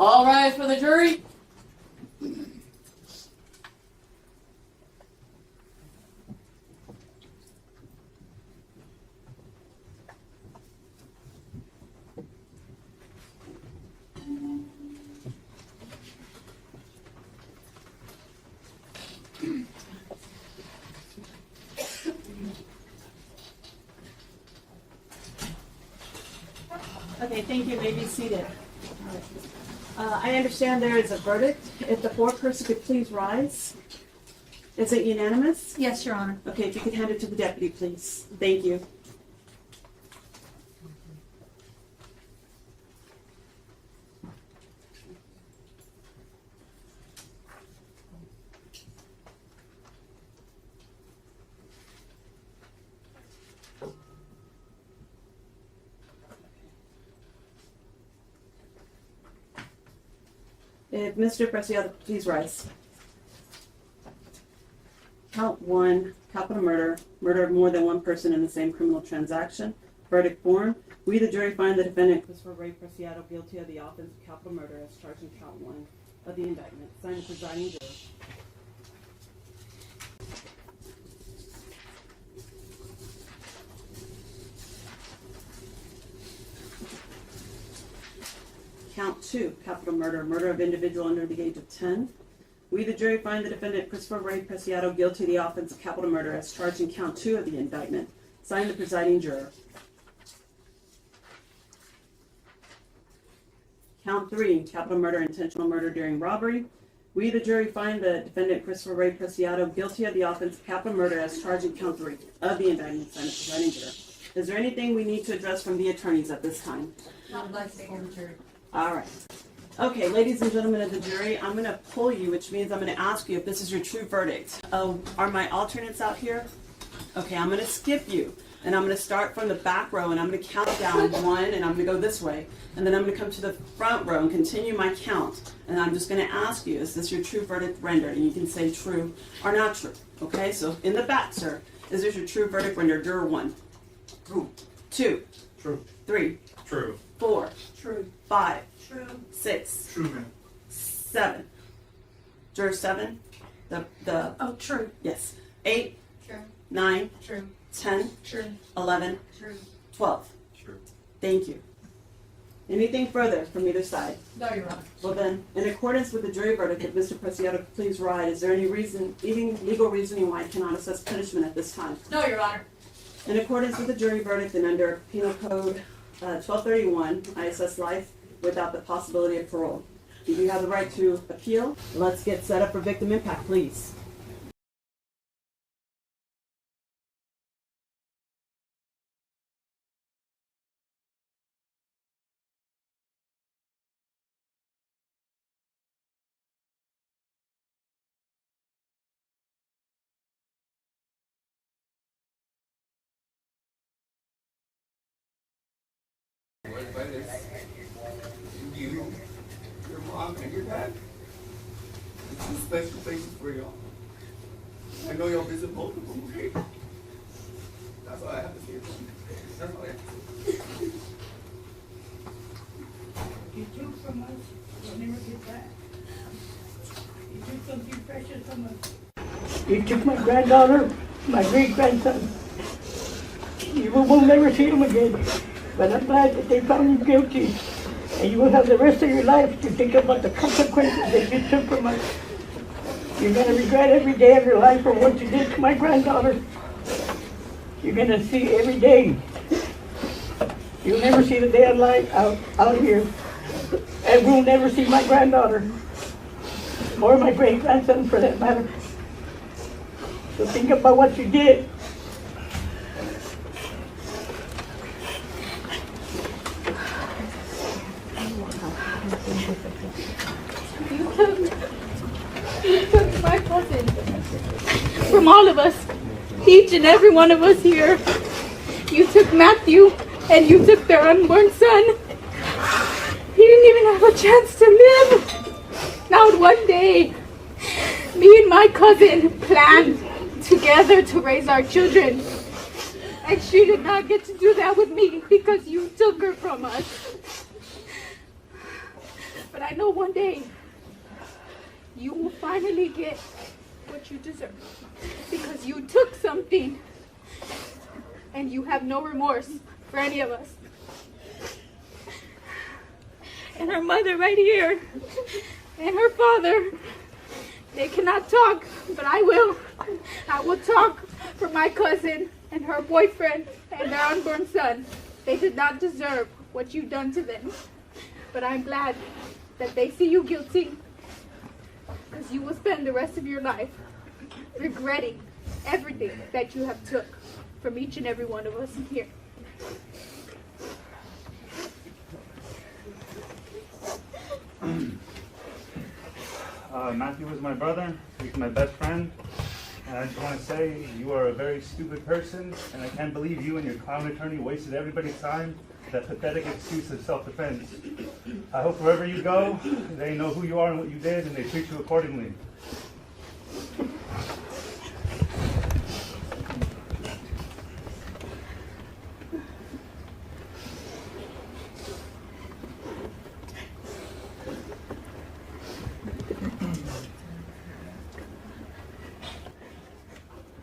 All rise for the jury. Okay, thank you. You may be seated. I understand there is a verdict. If the foreperson could please rise. Is it unanimous? Yes, Your Honor. Okay, if you could hand it to the deputy, please. Thank you. If Mr. Preciado, please rise. Count 1, capital murder, murder of more than one person in the same criminal transaction. Verdict form. We, the jury, find the defendant Christopher Ray Preciado guilty of the offense of capital murder as charged in count 1 of the indictment. Signed the presiding juror. Count 2, capital murder, murder of individual under the age of 10. We, the jury, find the defendant Christopher Ray Preciado guilty of the offense of capital murder as charged in count 2 of the indictment. Signed the presiding juror. Count 3, capital murder, intentional murder during robbery. We, the jury, find the defendant Christopher Ray Preciado guilty of the offense of capital murder as charged in count 3 of the indictment. Signed the presiding juror. Is there anything we need to address from the attorneys at this time? Not like the jury. All right. Okay, ladies and gentlemen of the jury, I'm going to poll you, which means I'm going to ask you if this is your true verdict. Are my alternates out here? Okay, I'm going to skip you, and I'm going to start from the back row, and I'm going to count down 1, and I'm going to go this way, and then I'm going to come to the front row and continue my count, and I'm just going to ask you, is this your true verdict rendered? And you can say true or not true. Okay, so in the back, sir, is this your true verdict rendered? Juror 1. True. 2. True. 3. True. 4. True. 5. True. 6. True, man. 7. Juror 7. Oh, true. Yes. 8. True. 9. True. 10. True. 11. True. 12. True. Thank you. Anything further from either side? No, Your Honor. Well then, in accordance with the jury verdict, if Mr. Preciado please rise, is there any legal reasoning why I cannot assess punishment at this time? No, Your Honor. In accordance with the jury verdict and under Penal Code 1231, I assess life without the possibility of parole. Do you have the right to appeal? Let's get set up for victim impact, please. Your mom and your dad. It's two special places for y'all. I know y'all visit both of them, okay? That's all I have to say. That's all I have to say. You took from us, you'll never get back. You took something precious from us. You took my granddaughter, my great-grandson. You will never see them again. But I'm glad that they found you guilty. And you will have the rest of your life to think about the consequences that you took from us. You're going to regret every day of your life for what you did to my granddaughter. You're going to see every day. You'll never see the day of light out here. And we'll never see my granddaughter. Or my great-grandson for that matter. So think about what you did. You took my cousin from all of us, each and every one of us here. You took Matthew and you took their unborn son. He didn't even have a chance to live. Not one day. Me and my cousin planned together to raise our children. And she did not get to do that with me because you took her from us. But But I know one day you will finally get what you deserve. Because you took something and you have no remorse for any of us. And her mother right here and her father, they cannot talk, but I will. I will talk for my cousin and her boyfriend and their unborn son. They did not deserve what you've done to them. But I'm glad that they see you guilty, because you will spend the rest of your life regretting everything that you have took from each and every one of us here. Matthew was my brother, he's my best friend, and I just want to say you are a very stupid person, and I can't believe you and your clown attorney wasted everybody's time with that pathetic excuse of self-defense. I hope wherever you go, they know who you are and what you did, and they treat you accordingly.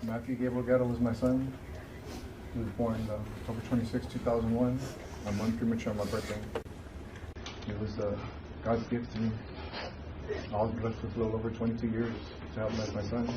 Matthew Gabriel Guerra was my son. He was born October 26, 2001, a month premature on my birthday. It was God's gift to me. I was blessed with a little over 22 years to help raise my son.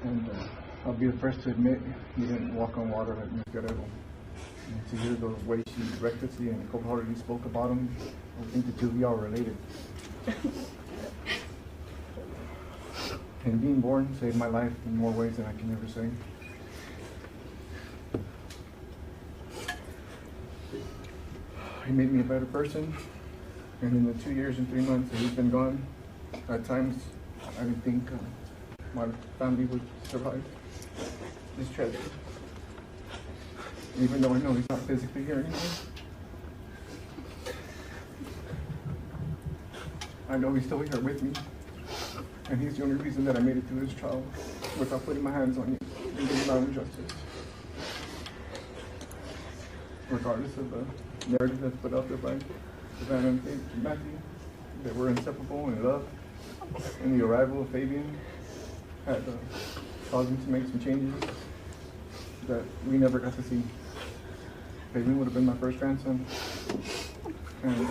And I'll be the first to admit he didn't walk on water like Miss Guerrero. And to hear the way she recklessly and cold-heartedly spoke about him, I think the two of you are related. And being born saved my life in more ways than I can ever say. He made me a better person, and in the 2 years and 3 months that he's been gone, at times I didn't think my family would survive this tragedy. Even though I know he's not physically here anymore, I know he's still here with me. And he's the only reason that I made it through this trial without putting my hands on you and getting my own justice. Regardless of the narrative that's put out there by Savanah and Matthew, they were inseparable in love, and the arrival of Fabian had caused him to make some changes that we never got to see. Fabian would have been my first grandson, and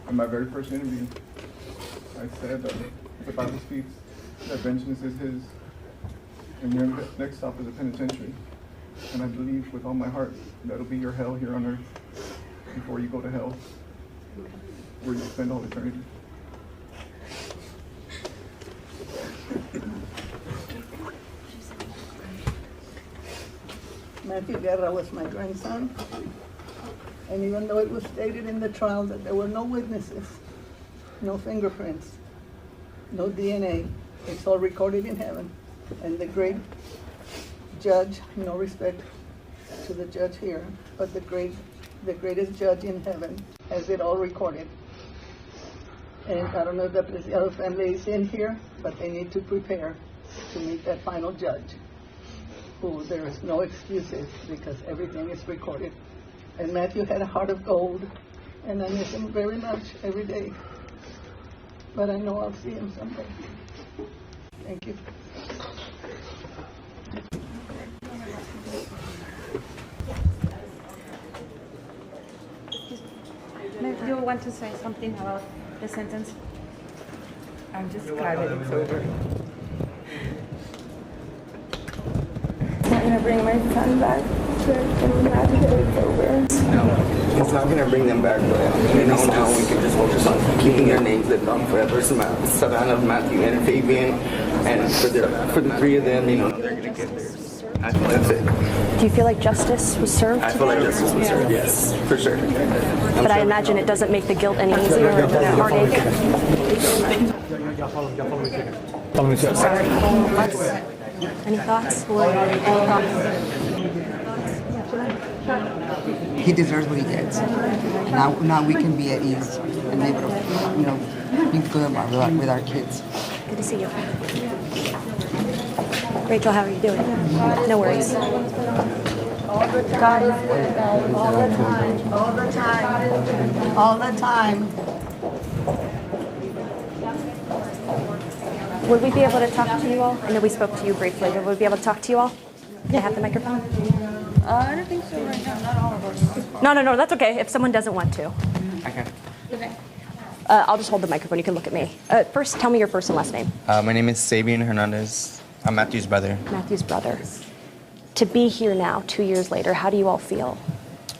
in my very first interview, I said the Bible speaks that vengeance is his, and your next stop is a penitentiary. And I believe with all my heart that'll be your hell here on earth before you go to hell, where you spend all eternity. Matthew Guerra was my grandson, and even though it was stated in the trial that there were no witnesses, no fingerprints, no DNA, it's all recorded in heaven. And the great judge, no respect to the judge here, but the greatest judge in heaven has it all recorded. And I don't know if the Preciado family is in here, but they need to prepare to meet that final judge, who there is no excuses because everything is recorded. And Matthew had a heart of gold, and I miss him very much every day. But I know I'll see him someday. Thank you. You want to say something about the sentence? I'm just glad that it's over. I'm gonna bring my son back. I'm glad that it's over. No, it's not going to bring them back, but you know, now we can just focus on keeping their names lived on forever. Savannah, Matthew, and Fabian, and for the three of them, you know, they're going to get theirs. I feel that's it. Do you feel like justice was served? I feel like justice was served, yes, for sure. But I imagine it doesn't make the guilt any easier or the heartache. Sorry. Any thoughts? Any thoughts? He deserves what he gets. Now we can be at ease and able to, you know, be good with our kids. Good to see you. Rachel, how are you doing? No worries. God is good, guys. All the time. All the time. All the time. Would we be able to talk to you all? I know we spoke to you briefly, but would we be able to talk to you all? Do I have the microphone? I don't think so right now. Not all of us. No, that's okay. If someone doesn't want to. Okay. Okay. I'll just hold the microphone. You can look at me. First, tell me your first and last name. My name is Fabian Hernandez. I'm Matthew's brother. Matthew's brother. To be here now, 2 years later, how do you all feel?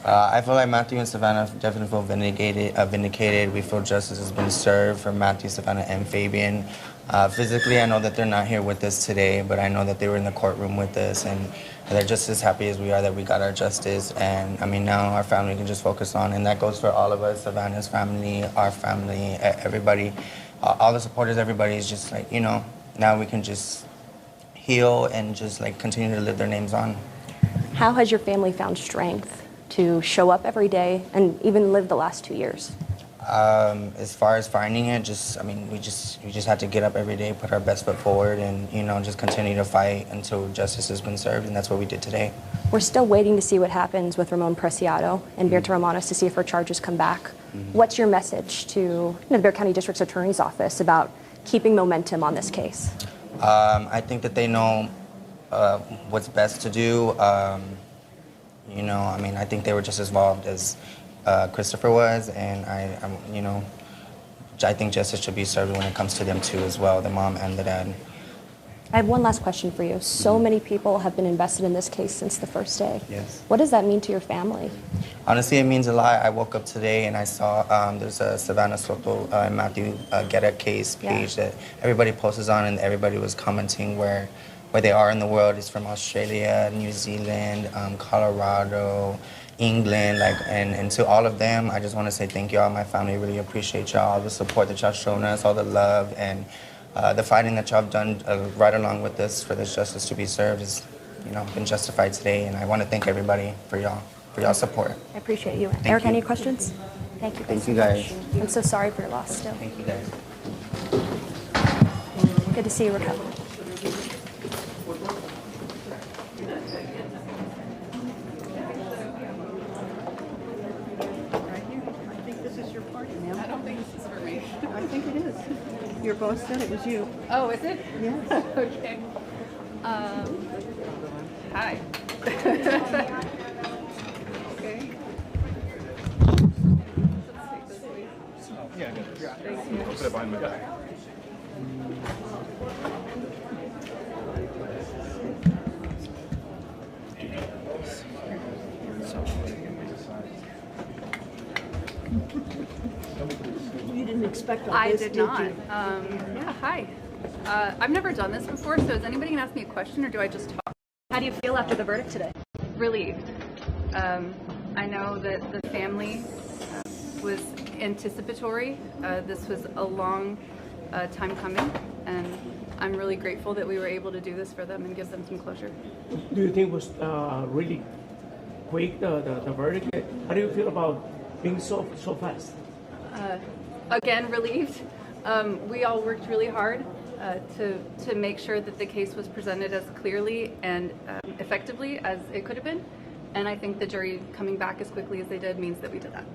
I feel like Matthew and Savannah definitely feel vindicated. We feel justice has been served for Matthew, Savannah, and Fabian. Physically, I know that they're not here with us today, but I know that they were in the courtroom with us, and they're just as happy as we are that we got our justice. And I mean, now our family can just focus on, and that goes for all of us, Savannah's family, our family, everybody, all the supporters, everybody is just like, you know, now we can just heal and just like continue to live their names on. How has your family found strength to show up every day and even live the last 2 years? As far as finding it, we just had to get up every day, put our best foot forward, and, you know, just continue to fight until justice has been served, and that's what we did today. We're still waiting to see what happens with Ramon Preciado and Berta Ramones to see if her charges come back. What's your message to the Bexar County District Attorney's Office about keeping momentum on this case? I think that they know what's best to do. You know, I mean, I think they were just as involved as Christopher was, and I think justice should be served when it comes to them too as well, the mom and the dad. I have one last question for you. So many people have been invested in this case since the first day. Yes. What does that mean to your family? Honestly, it means a lot. I woke up today and I saw there's a Savanah Soto and Matthew Guerra case page that everybody posts on, and everybody was commenting where they are in the world. It's from Australia, New Zealand, Colorado, England, and to all of them, I just want to say thank y'all. My family really appreciate y'all, all the support that y'all shown us, all the love, and the fighting that y'all have done right along with us for this justice to be served has, you know, been justified today, and I want to thank everybody for y'all support. I appreciate you. Thank Eric, you. any questions? Thank you. Thank you guys. I'm so sorry for your loss still. Thank you guys. Good to see you recover. I think this is your party, ma'am. I don't think this is for me. I think it is. Your boss said it was you. Oh, is it? Yes. Okay. Hi. Okay. Yeah, good. I'll put it behind my back. You didn't expect all I this, did you? not. Yeah, hi. I've never done this before, so is anybody gonna ask me a question or do I just talk? How do you feel after the verdict today? Relieved. I know that the family was anticipatory. This was a long time coming, and I'm really grateful that we were able to do this for them and give them some closure. Do you think it was really quick, the verdict? How do you feel about being so fast? Again, relieved. We all worked really hard to make sure that the case was presented as clearly and effectively as it could have been. And I think the jury coming back as quickly as they did means that we did that.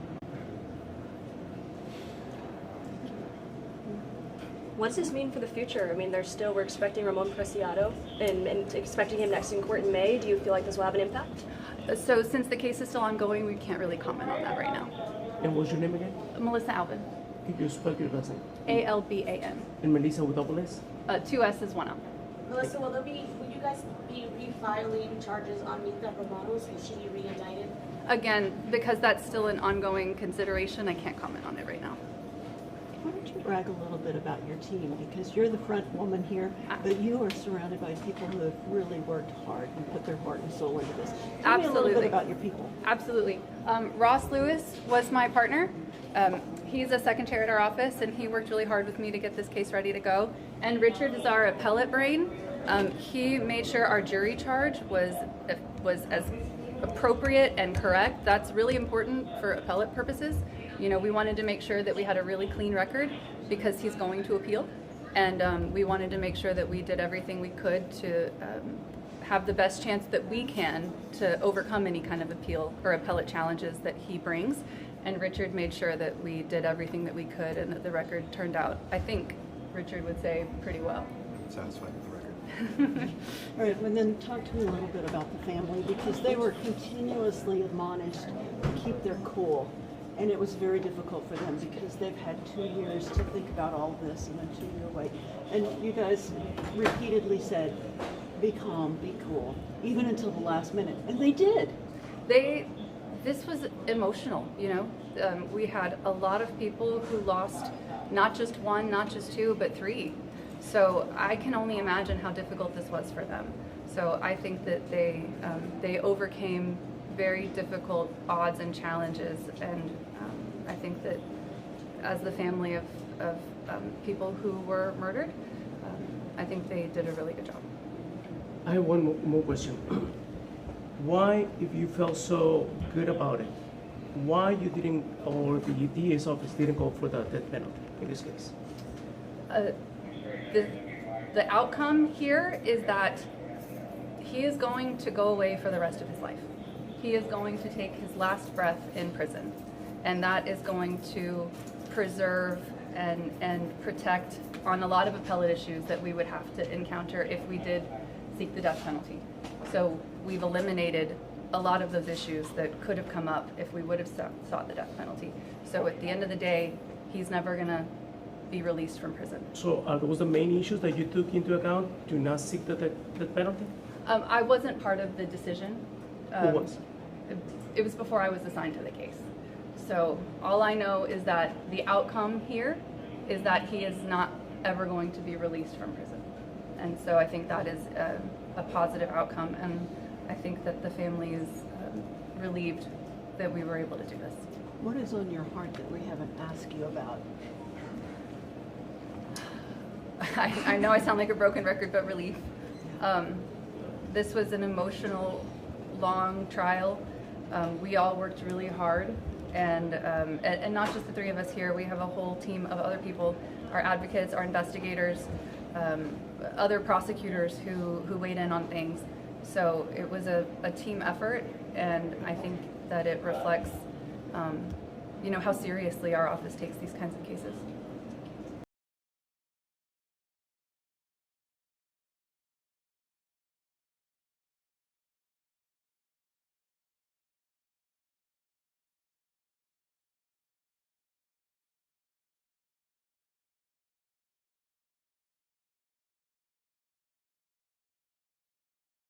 What does this mean for the future? I mean, we're expecting Ramon Preciado and expecting him next in court in May. Do you feel like this will have an impact? So since the case is still ongoing, we can't really comment on that right now. And what's your name again? Melissa Alban. Can you spell your last name? A-L-B-A-N. And Melissa with double S? 2 S's, 1 L. Melissa, will you guys be refiling charges on Mita Romanos? Will she be reindicted? Again, because that's still an ongoing consideration, I can't comment on it right now. Why don't you brag a little bit about your team? Because you're the front woman here, but you are surrounded by people who have really worked hard and put their heart and soul into this. Tell me a little bit about your people. Absolutely. Ross Lewis was my partner. He's a second chair at our office, and he worked really hard with me to get this case ready to go. And Richard is our appellate brain. He made sure our jury charge was as appropriate and correct. That's really important for appellate purposes. You know, we wanted to make sure that we had a really clean record because he's going to appeal. And we wanted to make sure that we did everything we could to have the best chance that we can to overcome any kind of appeal or appellate challenges that he brings. And Richard made sure that we did everything that we could and that the record turned out, I think Richard would say, pretty well. satisfied with the record. All right, well then talk to me a little bit about the family, because they were continuously admonished to keep their cool. And it was very difficult for them because they've had 2 years to think about all this in a 2-year wait. And you guys repeatedly said, be calm, be cool, even until the last minute. And they did. This was emotional, you know. We had a lot of people who lost not just one, not just two, but 3. So I can only imagine how difficult this was for them. So I think that they overcame very difficult odds and challenges, and I think that as the family of people who were murdered, I think they did a really good job. I have one more question. Why, if you felt so good about it, why you didn't, or the DA's office didn't go for the death penalty in this case? The outcome here is that he is going to go away for the rest of his life. He is going to take his last breath in prison, and that is going to preserve and protect on a lot of appellate issues that we would have to encounter if we did seek the death penalty. So we've eliminated a lot of those issues that could have come up if we would have sought the death penalty. So at the end of the day, he's never going to be released from prison. So are those the main issues that you took into account to not seek the death penalty? I wasn't part of the decision. Who was? It was before I was assigned to the case. So all I know is that the outcome here is that he is not ever going to be released from prison. And so I think that is a positive outcome, and I think that the family is relieved that we were able to do this. What is on your heart that we haven't asked you about? I know I sound like a broken record, but relief. This was an emotional, long trial. We all worked really hard, and not just the 3 of us here. We have a whole team of other people, our advocates, our investigators, other prosecutors who weighed in on things. So it was a team effort, and I think that it reflects, you know, how seriously our office takes these kinds of cases.